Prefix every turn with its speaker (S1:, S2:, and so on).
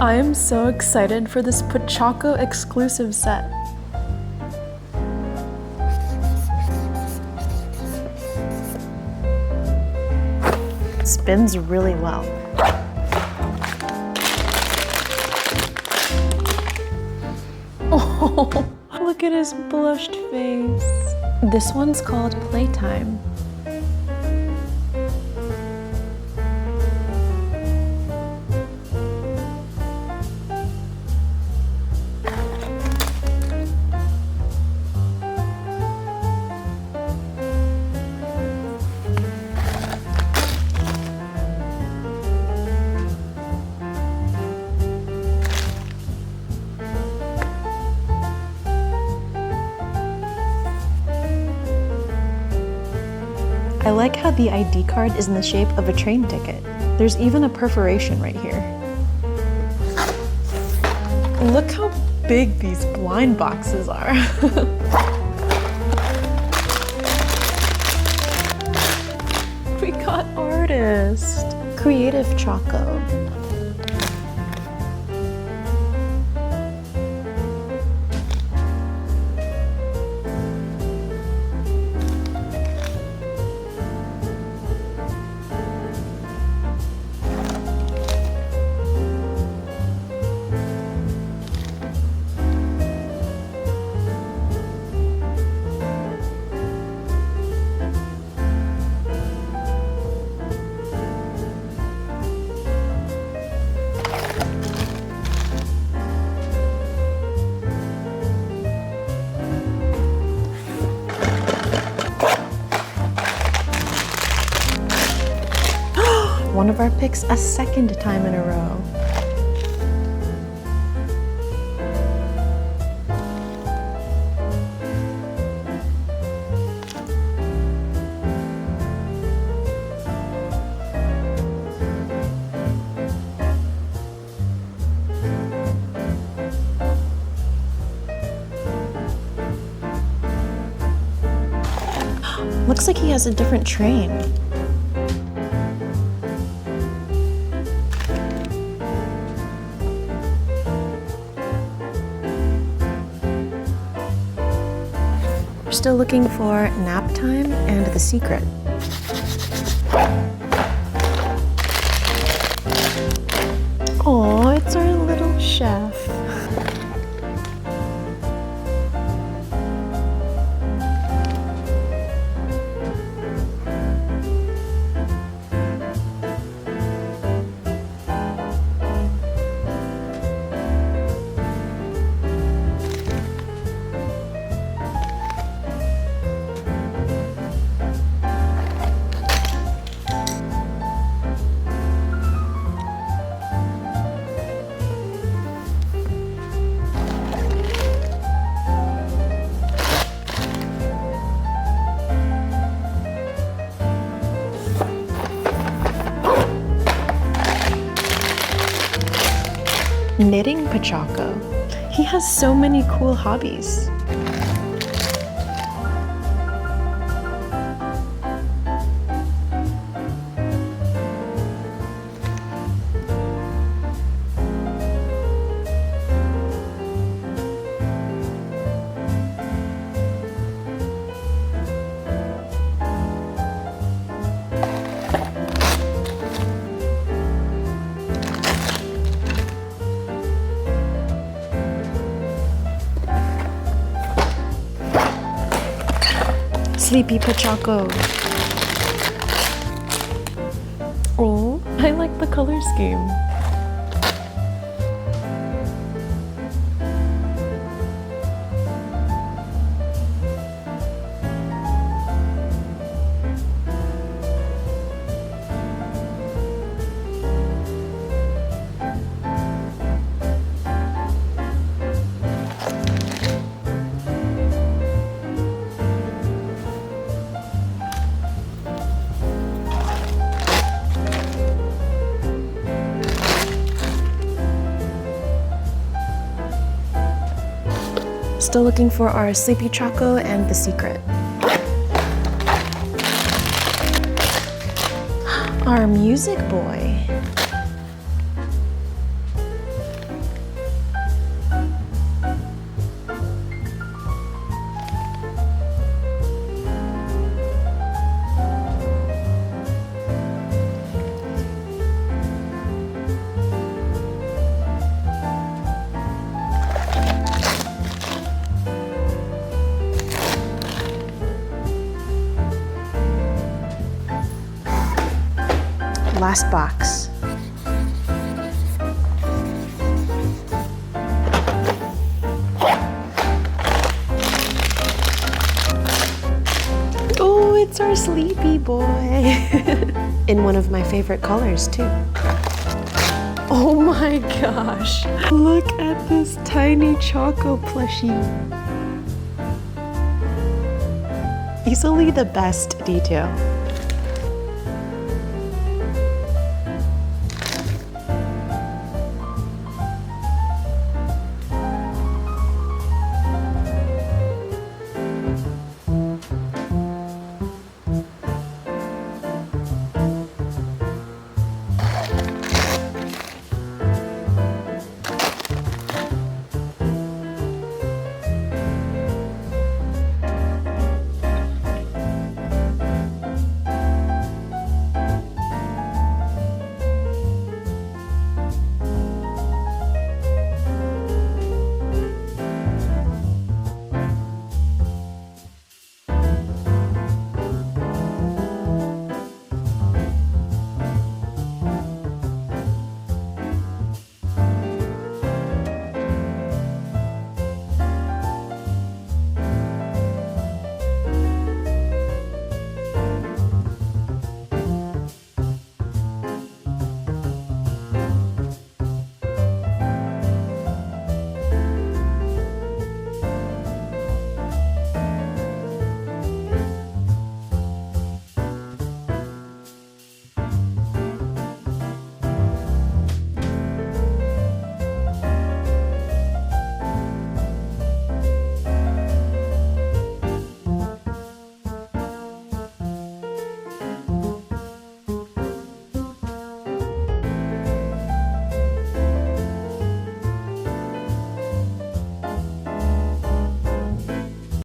S1: I am so excited for this Pochacco exclusive set. It spins really well. Oh, look at his blushed face. This one's called Playtime. I like how the ID card is in the shape of a train ticket. There's even a perforation right here. Look how big these blind boxes are. We got artist. Creative Choco. One of our picks a second time in a row. Looks like he has a different train. We're still looking for Nap Time and The Secret. Oh, it's our little chef. Knitting Pochacco. He has so many cool hobbies. Sleepy Pochacco. Oh, I like the color scheme. Still looking for our Sleepy Choco and The Secret. Our music boy. last box. Oh, it's our sleepy boy. In one of my favorite colors, too. Oh my gosh. Look at this tiny Choco plushie. Easily the best detail.